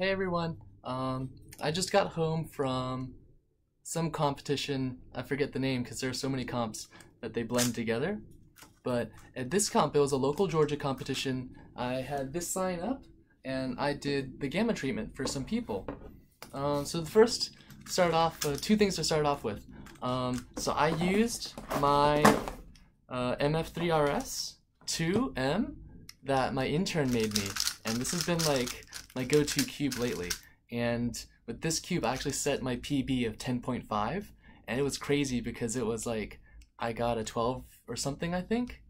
Hey everyone, I just got home from some competition. I forget the name because there are so many comps that they blend together. But at this comp, it was a local Georgia competition. I had this sign up and I did the gamma treatment for some people. So the first, two things to start off with. So I used my MF3RS 2M that my intern made me, and this has been like my go-to cube lately. And with this cube, I actually set my PB of 10.5, and it was crazy because it was like I got a 12 or something, I think,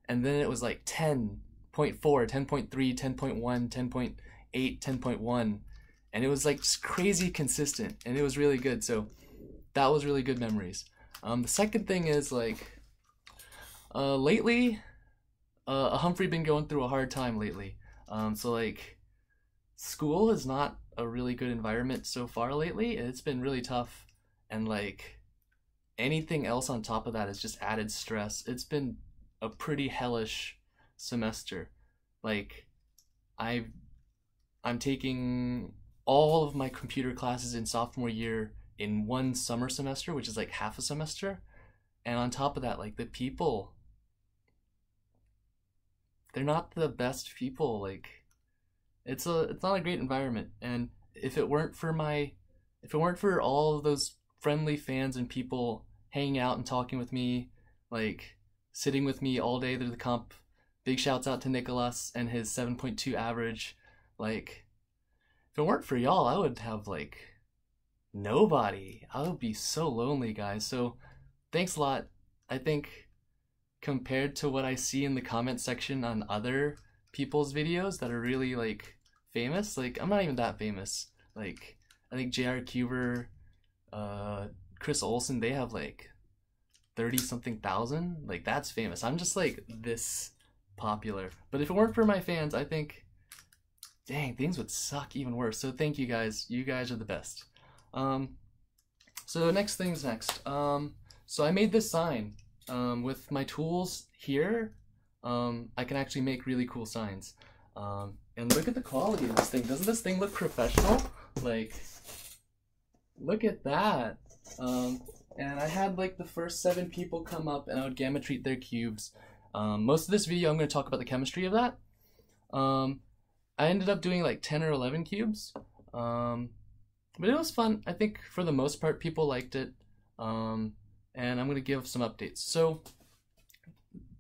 and then it was like 10.4, 10.3, 10.1, 10.8, 10.1, and it was like just crazy consistent, and it was really good. So that was really good memories. The second thing is like lately, Humphrey been going through a hard time lately. So like school is not a really good environment so far lately. It's been really tough, and like anything else on top of that is just added stress. It's been a pretty hellish semester. Like I'm taking all of my computer classes in sophomore year in one summer semester, which is like half a semester. And on top of that, like the people, they're not the best people. Like it's not a great environment. And if it weren't for all of those friendly fans and people hanging out and talking with me, like sitting with me all day through the comp, big shouts out to Nicholas and his 7.2 average. Like if it weren't for y'all, I would have like nobody. I would be so lonely, guys. So thanks a lot. I think compared to what I see in the comment section on other people's videos that are really like famous, like I'm not even that famous. Like I think JR Cuber, Chris Olsen, they have like 30 something thousand. Like that's famous. I'm just like this popular. But if it weren't for my fans, I think, dang, things would suck even worse. So thank you guys. You guys are the best. So next things next. So I made this sign with my tools here. I can actually make really cool signs. And look at the quality of this thing. Doesn't this thing look professional? Like, look at that. And I had like the first 7 people come up and I would gamma treat their cubes. Most of this video I'm going to talk about the chemistry of that. I ended up doing like 10 or 11 cubes. But it was fun. I think for the most part people liked it. And I'm going to give some updates. So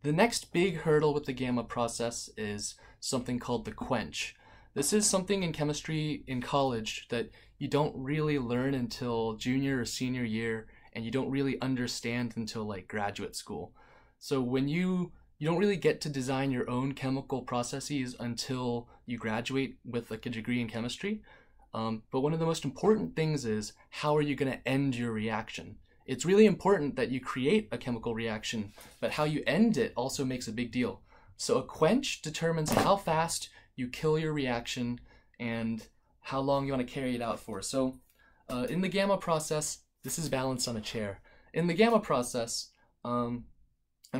the next big hurdle with the gamma process is something called the quench. This is something in chemistry in college that you don't really learn until junior or senior year, and you don't really understand until like graduate school. So when you don't really get to design your own chemical processes until you graduate with like a degree in chemistry. But one of the most important things is how are you going to end your reaction? It's really important that you create a chemical reaction, but how you end it also makes a big deal. So a quench determines how fast you kill your reaction and how long you want to carry it out for. So in the gamma process, this is balanced on a chair. In the gamma process, I'm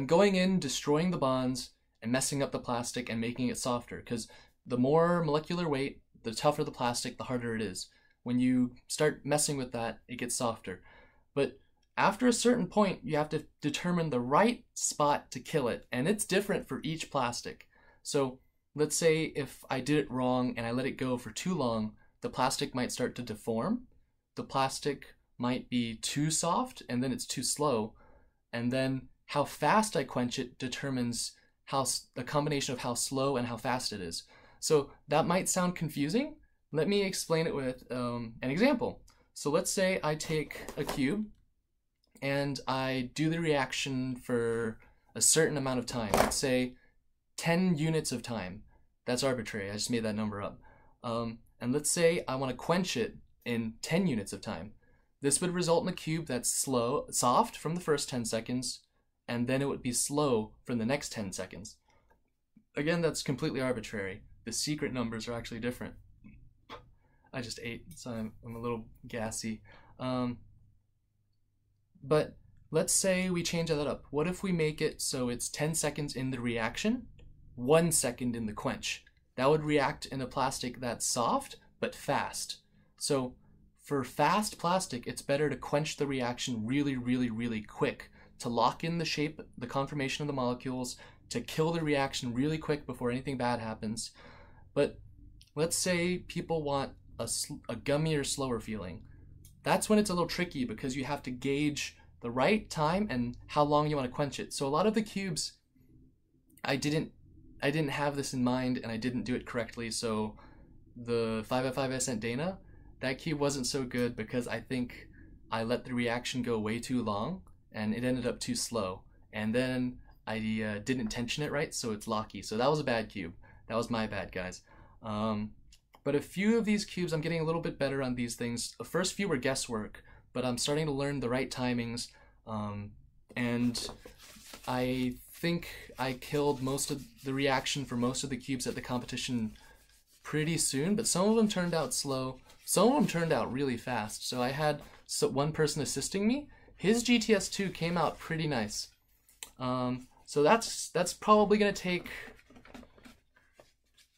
going in, destroying the bonds, and messing up the plastic and making it softer, because the more molecular weight, the tougher the plastic, the harder it is. When you start messing with that, it gets softer. But after a certain point, you have to determine the right spot to kill it, and it's different for each plastic. So let's say if I did it wrong and I let it go for too long, the plastic might start to deform. The plastic might be too soft, and then it's too slow. And then how fast I quench it determines the combination of how slow and how fast it is. So that might sound confusing. Let me explain it with an example. So let's say I take a cube and I do the reaction for a certain amount of time. Let's say 10 units of time. That's arbitrary. I just made that number up. And let's say I want to quench it in 10 units of time. This would result in a cube that's soft from the first 10 seconds, and then it would be slow from the next 10 seconds. Again, that's completely arbitrary. The secret numbers are actually different. I just ate, so I'm a little gassy. But let's say we change that up. What if we make it so it's 10 seconds in the reaction, 1 second in the quench? That would react in a plastic that's soft, but fast. So for fast plastic, it's better to quench the reaction really, really, really quick, to lock in the shape, the conformation of the molecules, to kill the reaction really quick before anything bad happens. But let's say people want a gummier, slower feeling. That's when it's a little tricky because you have to gauge the right time and how long you want to quench it. So a lot of the cubes, I didn't have this in mind and I didn't do it correctly. So the 5x5 I sent Dana, that cube wasn't so good because I think I let the reaction go way too long and it ended up too slow. And then I didn't tension it right, so it's locky. So that was a bad cube. That was my bad, guys. But a few of these cubes, I'm getting a little bit better on these things. The first few were guesswork, but I'm starting to learn the right timings. And I think I killed most of the reaction for most of the cubes at the competition pretty soon, but some of them turned out slow. Some of them turned out really fast. So I had one person assisting me. His GTS2 came out pretty nice. So that's probably gonna take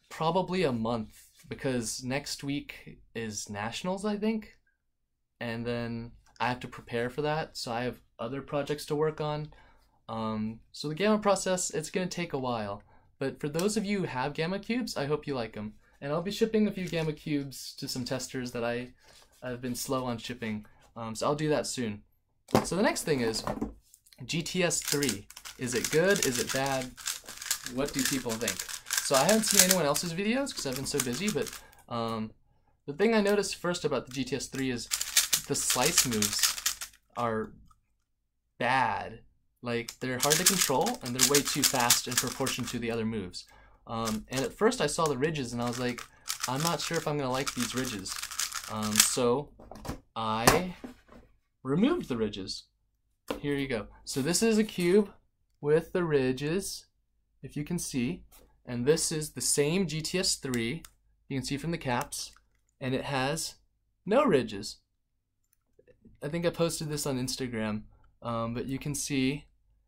probably a month because next week is nationals, I think, and then I have to prepare for that. So I have other projects to work on. So the gamma process, it's gonna take a while. But for those of you who have gamma cubes, I hope you like them. And I'll be shipping a few gamma cubes to some testers that I've been slow on shipping. So I'll do that soon. So the next thing is GTS3. Is it good? Is it bad? What do people think? So I haven't seen anyone else's videos because I've been so busy, but the thing I noticed first about the GTS3 is the slice moves are bad. Like, they're hard to control and they're way too fast in proportion to the other moves. And at first I saw the ridges and I was like, I'm not sure if I'm gonna like these ridges. So I removed the ridges. Here you go. So this is a cube with the ridges, if you can see. And this is the same GTS3, you can see from the caps, and it has no ridges. I think I posted this on Instagram, but you can see,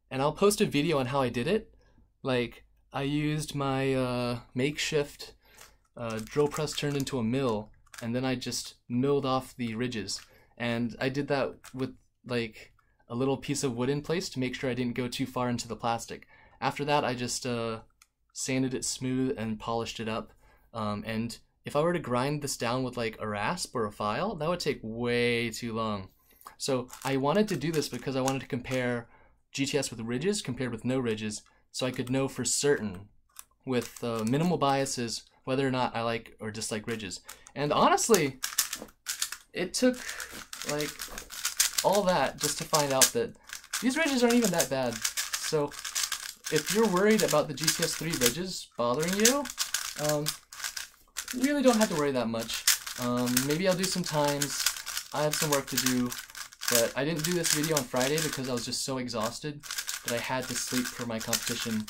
and I'll post a video on how I did it. Like, I used my makeshift drill press turned into a mill, and then I just milled off the ridges. And I did that with like a little piece of wood in place to make sure I didn't go too far into the plastic. After that, I just sanded it smooth and polished it up. And if I were to grind this down with like a rasp or a file, that would take way too long. So I wanted to do this because I wanted to compare GTS with ridges compared with no ridges, so I could know for certain with minimal biases whether or not I like or dislike ridges. And honestly, it took like all that just to find out that these ridges aren't even that bad. So if you're worried about the GTS3 ridges bothering you, you really don't have to worry that much. Maybe I'll do some times. I have some work to do, but I didn't do this video on Friday because I was just so exhausted that I had to sleep for my competition,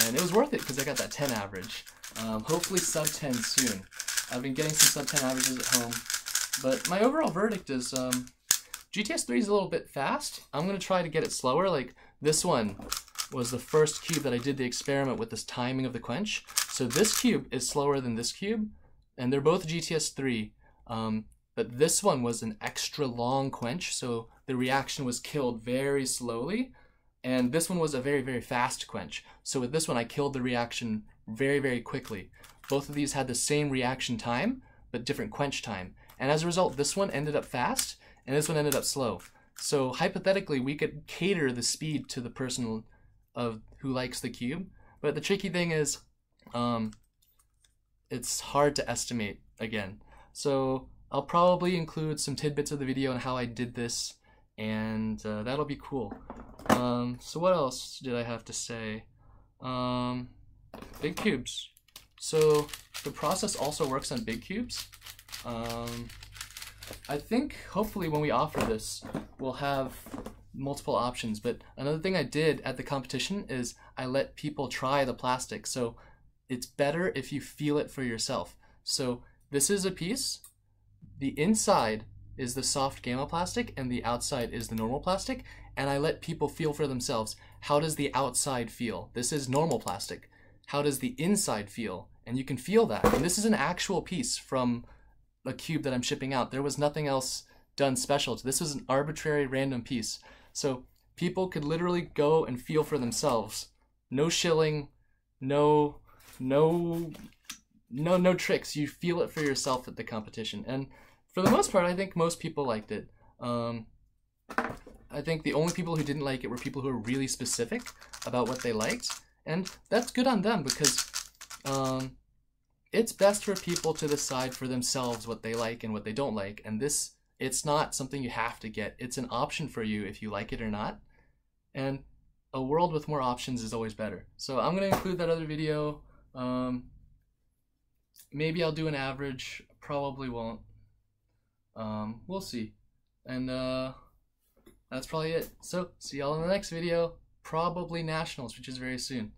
and it was worth it because I got that 10 average. Hopefully sub 10 soon. I've been getting some sub 10 averages at home, but my overall verdict is GTS3 is a little bit fast. I'm going to try to get it slower. Like, this one was the first cube that I did the experiment with this timing of the quench. So this cube is slower than this cube, and they're both GTS3. But this one was an extra long quench, so the reaction was killed very slowly. And this one was a very, very fast quench. So with this one, I killed the reaction very, very quickly. Both of these had the same reaction time, but different quench time. And as a result, this one ended up fast, and this one ended up slow. So hypothetically, we could cater the speed to the person who likes the cube. But the tricky thing is, it's hard to estimate again. So I'll probably include some tidbits of the video on how I did this, and that'll be cool. So what else did I have to say? Big cubes. So the process also works on big cubes. I think hopefully when we offer this, we'll have multiple options. But another thing I did at the competition is I let people try the plastic. So it's better if you feel it for yourself. So this is a piece. The inside is the soft gamma plastic and the outside is the normal plastic. And I let people feel for themselves. How does the outside feel? This is normal plastic. How does the inside feel? And you can feel that. And this is an actual piece from a cube that I'm shipping out. There was nothing else done special. This was an arbitrary random piece. So people could literally go and feel for themselves. No shilling, no tricks. You feel it for yourself at the competition. And for the most part, I think most people liked it. I think the only people who didn't like it were people who were really specific about what they liked. And that's good on them, because it's best for people to decide for themselves what they like and what they don't like. And it's not something you have to get. It's an option for you if you like it or not. And a world with more options is always better. So I'm going to include that other video. Maybe I'll do an average. Probably won't. We'll see. And that's probably it. So see y'all in the next video. Probably nationals, which is very soon.